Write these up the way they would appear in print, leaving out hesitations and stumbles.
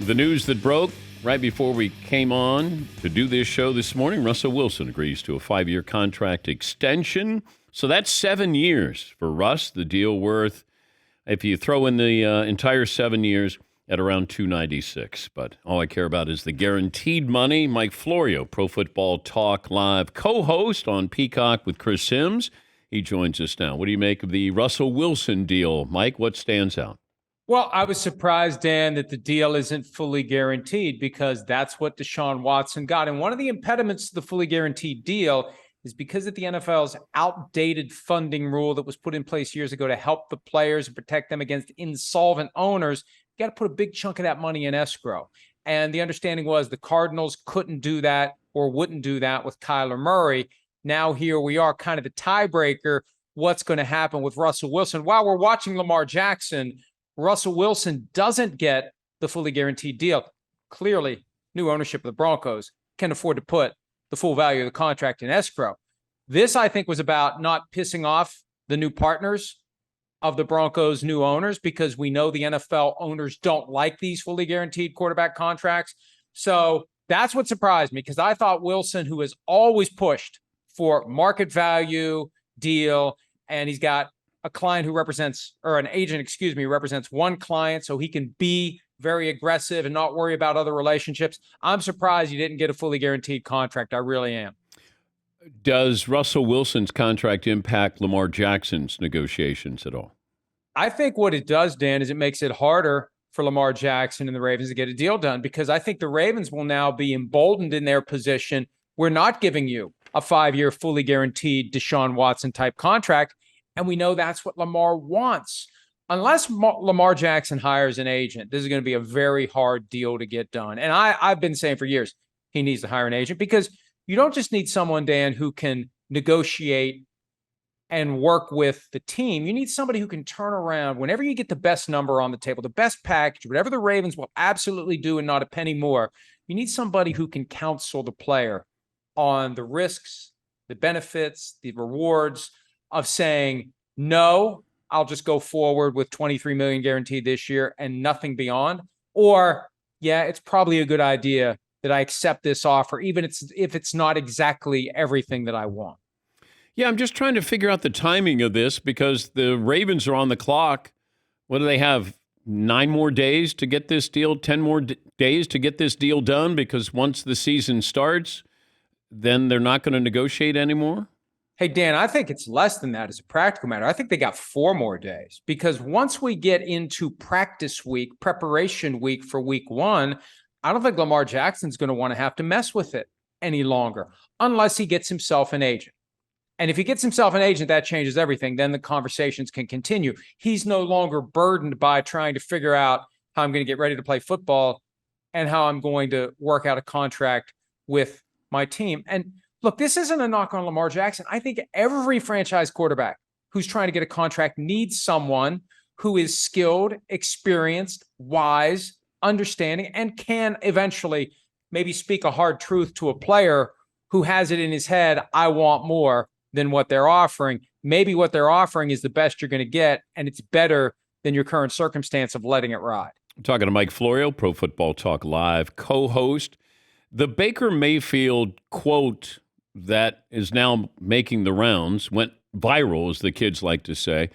The news that broke right before we came on to do this show this morning, Russell Wilson agrees to a 5-year contract extension. So that's 7 years for Russ. The deal worth, if you throw in the entire 7 years, at around $296. But all I care about is the guaranteed money. Mike Florio, Pro Football Talk Live co-host on Peacock with Chris Sims. He joins us now. What do you make of the Russell Wilson deal? Mike, what stands out? Well, I was surprised, Dan, that the deal isn't fully guaranteed because that's what Deshaun Watson got. And one of the impediments to the fully guaranteed deal is because of the NFL's outdated funding rule that was put in place years ago to help the players and protect them against insolvent owners. You got to put a big chunk of that money in escrow. And the understanding was the Cardinals couldn't do that or wouldn't do that with Kyler Murray. Now here we are, kind of the tiebreaker. What's going to happen with Russell Wilson? While we're watching Lamar Jackson, Russell Wilson doesn't get the fully guaranteed deal. Clearly, new ownership of the Broncos can afford to put the full value of the contract in escrow. This, I think, was about not pissing off the new partners of the Broncos' new owners, because we know the NFL owners don't like these fully guaranteed quarterback contracts. So that's what surprised me, because I thought Wilson, who has always pushed for market value deal, and he's got a client who represents, or an agent, represents one client, so he can be very aggressive and not worry about other relationships. I'm surprised you didn't get a fully guaranteed contract. I really am. Does Russell Wilson's contract impact Lamar Jackson's negotiations at all? I think what it does, Dan, is it makes it harder for Lamar Jackson and the Ravens to get a deal done, because I think the Ravens will now be emboldened in their position. We're not giving you a 5-year fully guaranteed Deshaun Watson type contract. And we know that's what Lamar wants. Unless Lamar Jackson hires an agent, this is going to be a very hard deal to get done. And I've been saying for years, he needs to hire an agent, because you don't just need someone, Dan, who can negotiate and work with the team. You need somebody who can turn around whenever you get the best number on the table, the best package, whatever the Ravens will absolutely do and not a penny more. You need somebody who can counsel the player on the risks, the benefits, the rewards of saying, no, I'll just go forward with $23 million guaranteed this year and nothing beyond. Or, yeah, it's probably a good idea that I accept this offer, even if it's not exactly everything that I want. Yeah, I'm just trying to figure out the timing of this, because the Ravens are on the clock. What do they have? 9 more days to get this deal, 10 more days to get this deal done, because once the season starts, then they're not going to negotiate anymore? Hey, Dan, I think it's less than that as a practical matter. I think they got 4 more days, because once we get into practice week, preparation week for week 1, I don't think Lamar Jackson's going to want to have to mess with it any longer, unless he gets himself an agent. And if he gets himself an agent, that changes everything. Then the conversations can continue. He's no longer burdened by trying to figure out how I'm going to get ready to play football and how I'm going to work out a contract with my team. And look, this isn't a knock on Lamar Jackson. I think every franchise quarterback who's trying to get a contract needs someone who is skilled, experienced, wise, understanding, and can eventually maybe speak a hard truth to a player who has it in his head, I want more than what they're offering. Maybe what they're offering is the best you're going to get, and it's better than your current circumstance of letting it ride. I'm talking to Mike Florio, Pro Football Talk Live co-host. The Baker Mayfield quote that is now making the rounds, went viral, as the kids like to say.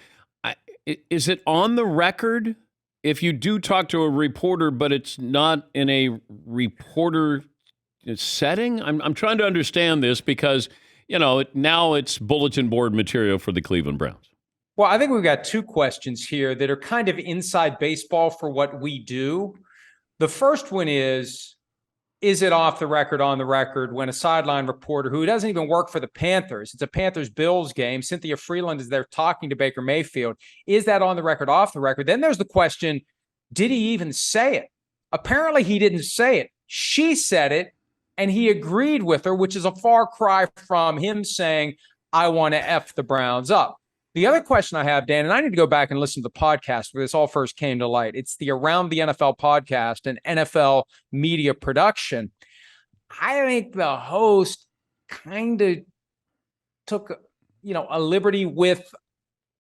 Is it on the record if you do talk to a reporter, but it's not in a reporter setting? I'm trying to understand this, because, you know, now it's bulletin board material for the Cleveland Browns. Well, I think we've got 2 questions here that are kind of inside baseball for what we do. The first one is it off the record, on the record, when a sideline reporter who doesn't even work for the Panthers, it's a Panthers-Bills game, Cynthia Freeland is there talking to Baker Mayfield. Is that on the record, off the record? Then there's the question, did he even say it? Apparently he didn't say it. She said it, and he agreed with her, which is a far cry from him saying, I want to F the Browns up. The other question I have, Dan, and I need to go back and listen to the podcast where this all first came to light. It's the Around the NFL podcast, an NFL media production. I think the host kind of took, a liberty with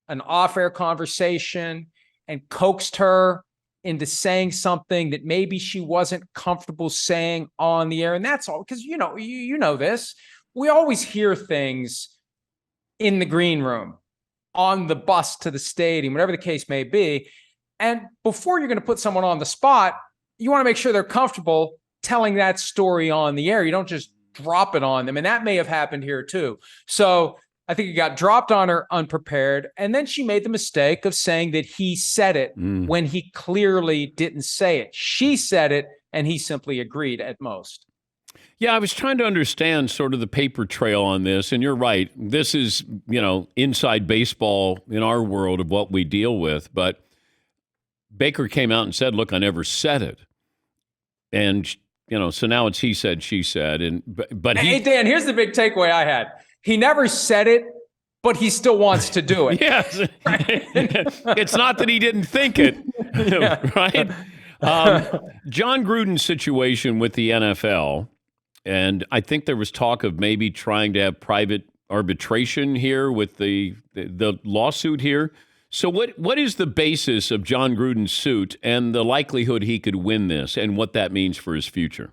an off-air conversation and coaxed her into saying something that maybe she wasn't comfortable saying on the air. And that's all, because, you know this. We always hear things in the green room, on the bus to the stadium, whatever the case may be. And before you're going to put someone on the spot, you want to make sure they're comfortable telling that story on the air. You don't just drop it on them. And that may have happened here too. So I think it got dropped on her unprepared. And then she made the mistake of saying that he said it when he clearly didn't say it. She said it, and he simply agreed at most. Yeah, I was trying to understand sort of the paper trail on this, and you're right. This is, inside baseball in our world of what we deal with. But Baker came out and said, look, I never said it. And, so now it's he said, she said. But Hey, Dan, here's the big takeaway I had. He never said it, but he still wants to do it. Yes. It's not that he didn't think it, right? Jon Gruden's situation with the NFL, and I think there was talk of maybe trying to have private arbitration here with the lawsuit here. So what is the basis of Jon Gruden's suit and the likelihood he could win this and what that means for his future?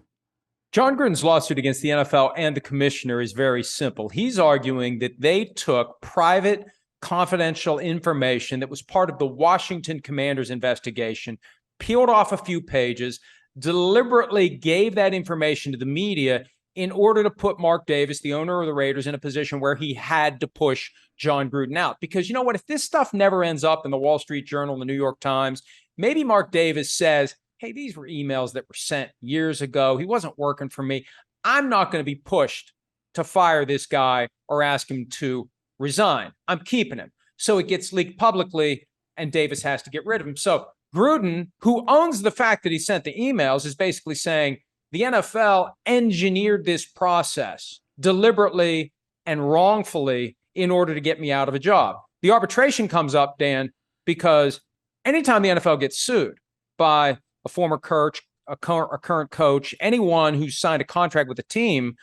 Jon Gruden's lawsuit against the NFL and the commissioner is very simple. He's arguing that they took private, confidential information that was part of the Washington Commanders investigation, peeled off a few pages, deliberately gave that information to the media in order to put Mark Davis, the owner of the Raiders, in a position where he had to push Jon Gruden out. Because you know what? If this stuff never ends up in the Wall Street Journal, the New York Times, maybe Mark Davis says, hey, these were emails that were sent years ago. He wasn't working for me. I'm not going to be pushed to fire this guy or ask him to resign. I'm keeping him. So it gets leaked publicly, and Davis has to get rid of him. So Gruden, who owns the fact that he sent the emails, is basically saying the NFL engineered this process deliberately and wrongfully in order to get me out of a job. The arbitration comes up, Dan, because anytime the NFL gets sued by a former coach, a current coach, anyone who's signed a contract with a team,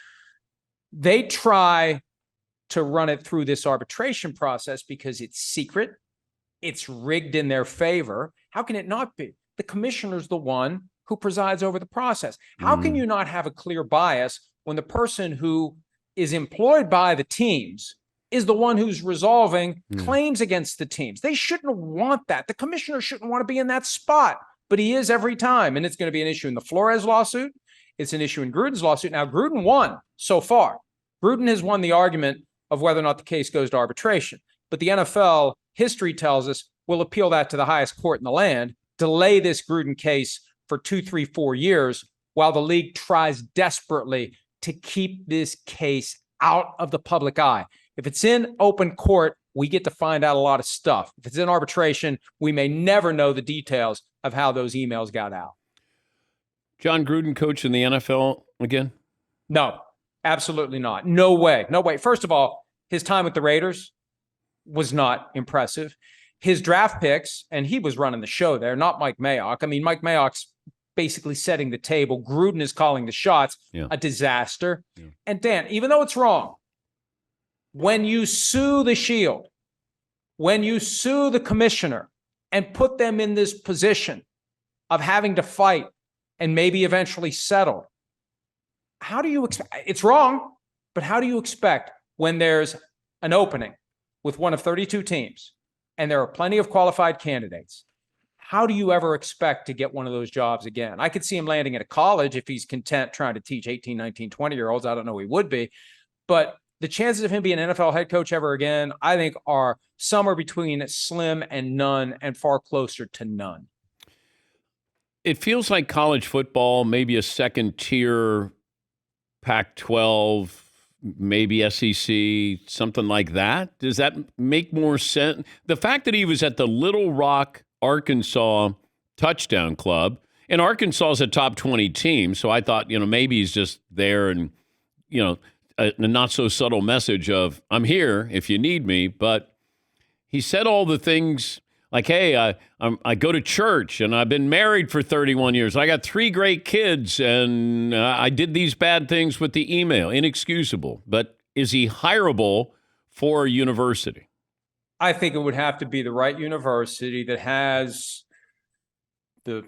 they try to run it through this arbitration process because it's secret, it's rigged in their favor. How can it not be? The commissioner's the one who presides over the process. How can you not have a clear bias when the person who is employed by the teams is the one who's resolving claims against the teams? They shouldn't want that. The commissioner shouldn't want to be in that spot, but he is every time. And it's going to be an issue in the Flores lawsuit. It's an issue in Gruden's lawsuit. Now, Gruden won so far. Gruden has won the argument of whether or not the case goes to arbitration. But the NFL history tells us will appeal that to the highest court in the land, delay this Gruden case for 2, 3, 4 years while the league tries desperately to keep this case out of the public eye. If it's in open court, we get to find out a lot of stuff. If it's in arbitration, we may never know the details of how those emails got out. Jon Gruden coach in the NFL again? No, absolutely not. No way. No way. First of all, his time with the Raiders was not impressive. His draft picks, and he was running the show there, not Mike Mayock. I mean, Mike Mayock's basically setting the table. Gruden is calling the shots. Yeah. A disaster. Yeah. And Dan, even though it's wrong, when you sue the Shield, when you sue the commissioner and put them in this position of having to fight and maybe eventually settle, how do you expect? It's wrong, but how do you expect when there's an opening with one of 32 teams and there are plenty of qualified candidates? How do you ever expect to get one of those jobs again? I could see him landing at a college if he's content trying to teach 18, 19, 20-year-olds. I don't know he would be. But the chances of him being an NFL head coach ever again, I think, are somewhere between slim and none and far closer to none. It feels like college football, maybe a second-tier Pac-12, maybe SEC, something like that. Does that make more sense? The fact that he was at the Little Rock, Arkansas touchdown club, and Arkansas is a top 20 team, so I thought, maybe he's just there and, a not so subtle message of, I'm here if you need me. But he said all the things like, hey, I go to church and I've been married for 31 years. I got 3 great kids and I did these bad things with the email. Inexcusable. But is he hireable for a university? I think it would have to be the right university that has the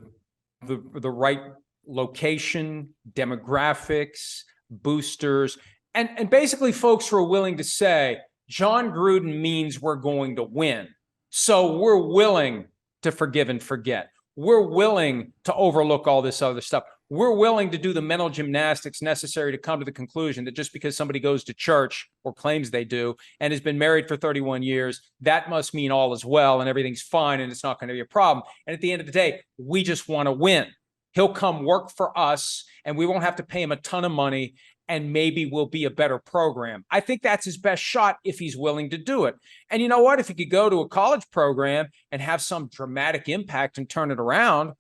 right location, demographics, boosters, and basically folks who are willing to say, Jon Gruden means we're going to win. So we're willing to forgive and forget. We're willing to overlook all this other stuff. We're willing to do the mental gymnastics necessary to come to the conclusion that just because somebody goes to church or claims they do and has been married for 31 years, that must mean all is well and everything's fine and it's not going to be a problem. And at the end of the day, we just want to win. He'll come work for us and we won't have to pay him a ton of money and maybe we'll be a better program. I think that's his best shot if he's willing to do it. And you know what? If he could go to a college program and have some dramatic impact and turn it around,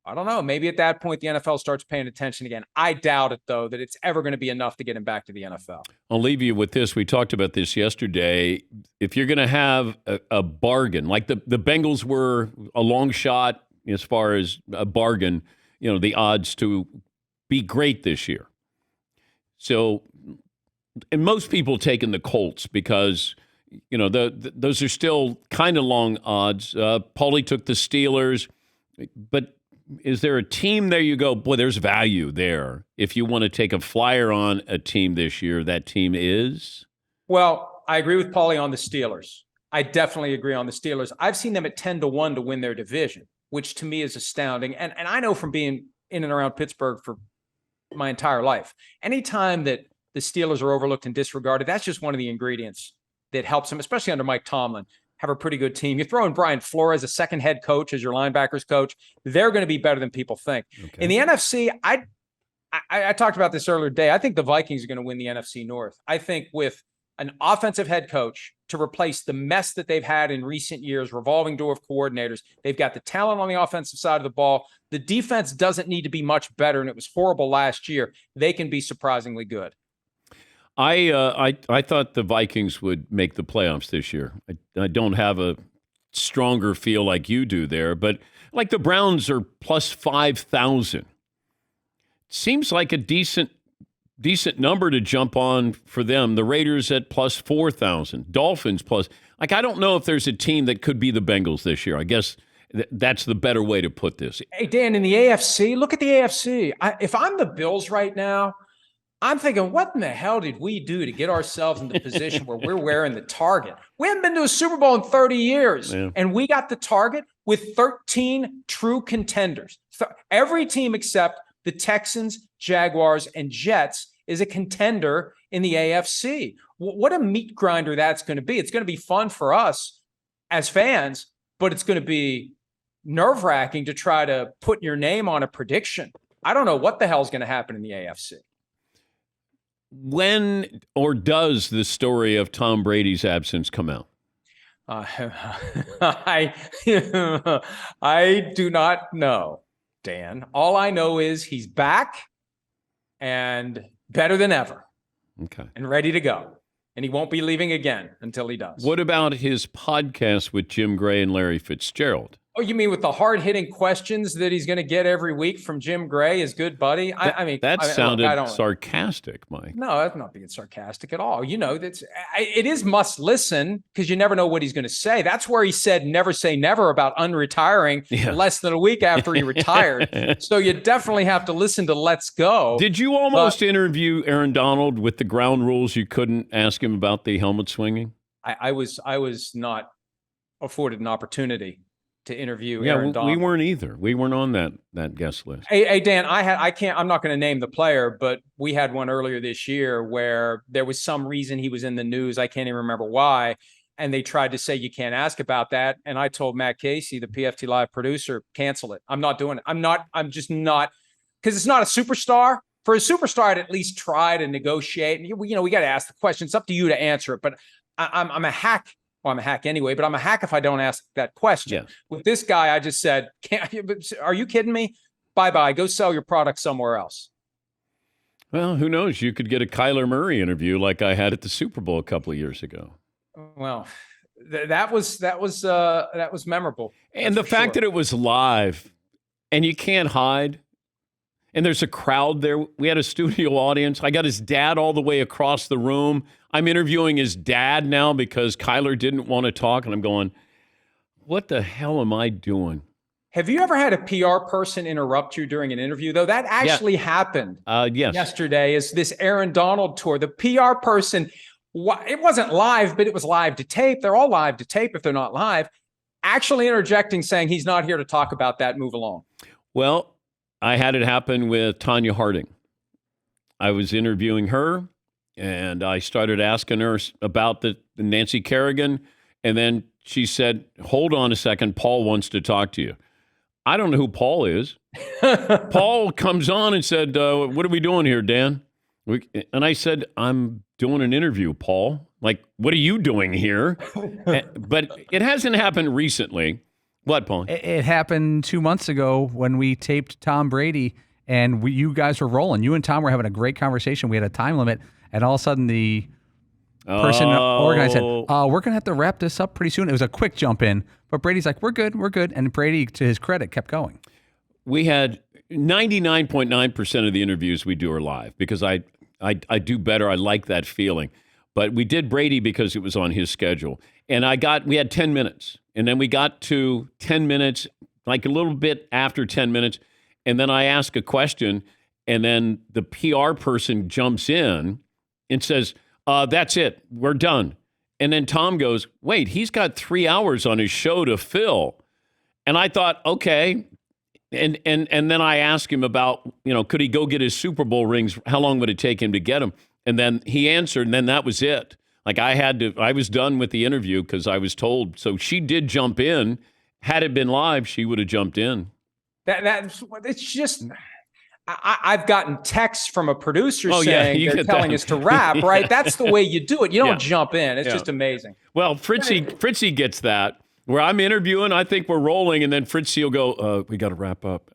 I don't know. Maybe at that point, the NFL starts paying attention again. I doubt it, though, that it's ever going to be enough to get him back to the NFL. I'll leave you with this. We talked about this yesterday. If you're going to have a bargain, like the Bengals were a long shot as far as a bargain, the odds to be great this year. So, and most people taking the Colts because, those are still kind of long odds. Paulie took the Steelers, but is there a team there you go, boy, there's value there. If you want to take a flyer on a team this year, that team is? Well, I agree with Paulie on the Steelers. I definitely agree on the Steelers. I've seen them at 10-1 to win their division, which to me is astounding. And I know from being in and around Pittsburgh for my entire life, anytime that the Steelers are overlooked and disregarded, that's just one of the ingredients that helps them, especially under Mike Tomlin, have a pretty good team. You throw in Brian Flores as a second head coach, as your linebackers coach, they're going to be better than people think. Okay. In the NFC, I talked about this earlier today. I think the Vikings are going to win the NFC North. I think with an offensive head coach to replace the mess that they've had in recent years, revolving door of coordinators, they've got the talent on the offensive side of the ball. The defense doesn't need to be much better, and it was horrible last year. They can be surprisingly good. I thought the Vikings would make the playoffs this year. I don't have a stronger feel like you do there, but like the Browns are plus 5,000. Seems like a decent number to jump on for them. The Raiders at plus 4,000. Dolphins plus. Like, I don't know if there's a team that could be the Bengals this year. I guess that's the better way to put this. Hey, Dan, in the AFC, look at the AFC. If I'm the Bills right now, I'm thinking, what in the hell did we do to get ourselves in the position where we're wearing the target? We haven't been to a Super Bowl in 30 years, and we got the target with 13 true contenders. Every team except the Texans, Jaguars, and Jets is a contender in the AFC. What a meat grinder that's going to be. It's going to be fun for us as fans, but it's going to be nerve-wracking to try to put your name on a prediction. I don't know what the hell is going to happen in the AFC. When or does the story of Tom Brady's absence come out? I do not know, Dan. All I know is he's back and better than ever. Okay. And ready to go. And he won't be leaving again until he does. What about his podcast with Jim Gray and Larry Fitzgerald? Oh, you mean with the hard-hitting questions that he's going to get every week from Jim Gray, his good buddy? That sounded sarcastic, Mike. No, that's not being sarcastic at all. It is must listen because you never know what he's going to say. That's where he said never say never about unretiring less than a week after he retired. So you definitely have to listen to Let's Go. Did you almost interview Aaron Donald with the ground rules? You couldn't ask him about the helmet swinging? I was not afforded an opportunity to interview Aaron Donald. We weren't either. We weren't on that guest list. Hey, Dan, I'm not going to name the player, but we had one earlier this year where there was some reason he was in the news. I can't even remember why. And they tried to say you can't ask about that. And I told Matt Casey, the PFT Live producer, cancel it. I'm not doing it. I'm just not, because it's not a superstar. For a superstar, I'd at least try to negotiate. And, we got to ask the question. It's up to you to answer it. But I'm a hack. Well, I'm a hack anyway, but I'm a hack if I don't ask that question. Yes. With this guy, I just said, are you kidding me? Bye-bye. Go sell your product somewhere else. Well, who knows? You could get a Kyler Murray interview like I had at the Super Bowl a couple of years ago. Well, that was memorable. And the fact that it was live and you can't hide. And there's a crowd there. We had a studio audience. I got his dad all the way across the room. I'm interviewing his dad now because Kyler didn't want to talk. And I'm going, what the hell am I doing? Have you ever had a PR person interrupt you during an interview, though? That actually happened Yes. yesterday is this Aaron Donald tour. The PR person, it wasn't live, but it was live to tape. They're all live to tape if they're not live, actually interjecting, saying he's not here to talk about that. Move along. Well, I had it happen with Tanya Harding. I was interviewing her, and I started asking her about the Nancy Kerrigan, and then she said, hold on a second, Paul wants to talk to you. I don't know who Paul is. Paul comes on and said, what are we doing here, Dan? And I said, I'm doing an interview, Paul. Like, what are you doing here? But it hasn't happened recently. What, Paul? It happened 2 months ago when we taped Tom Brady, and you guys were rolling. You and Tom were having a great conversation. We had a time limit, and all of a sudden the person organized said, we're going to have to wrap this up pretty soon. It was a quick jump in, but Brady's like, we're good. And Brady, to his credit, kept going. We had 99.9% of the interviews we do are live because I do better. I like that feeling. But we did Brady because it was on his schedule. And we had 10 minutes. And then we got to 10 minutes, like a little bit after 10 minutes. And then I ask a question, and then the PR person jumps in and says, that's it. We're done. And then Tom goes, wait, he's got 3 hours on his show to fill. And I thought, okay. And then I asked him about, could he go get his Super Bowl rings? How long would it take him to get them? And then he answered, and then that was it. Like I was done with the interview because I was told. So she did jump in. Had it been live, she would have jumped in. It's just... I've gotten texts from a producer saying they're telling us to wrap, right? That's the way you do it. You don't jump in. It's just amazing. Well, Fritzy gets that. Where I'm interviewing, I think we're rolling, and then Fritzy will go, we got to wrap up.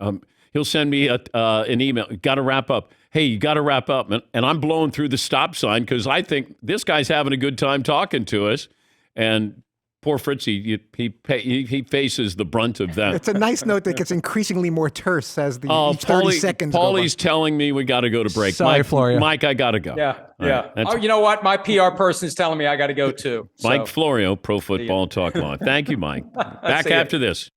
He'll send me an email, got to wrap up. Hey, you got to wrap up. And I'm blowing through the stop sign because I think this guy's having a good time talking to us. And poor Fritzy, he faces the brunt of that. It's a nice note that gets increasingly more terse as the 30 seconds Paulie's telling me we got to go to break. Sorry, Florio. Mike, I got to go. Yeah. Oh, you know what? My PR person's telling me I got to go too. Mike Florio, Pro Football Talk Live. Thank you, Mike. Back after this.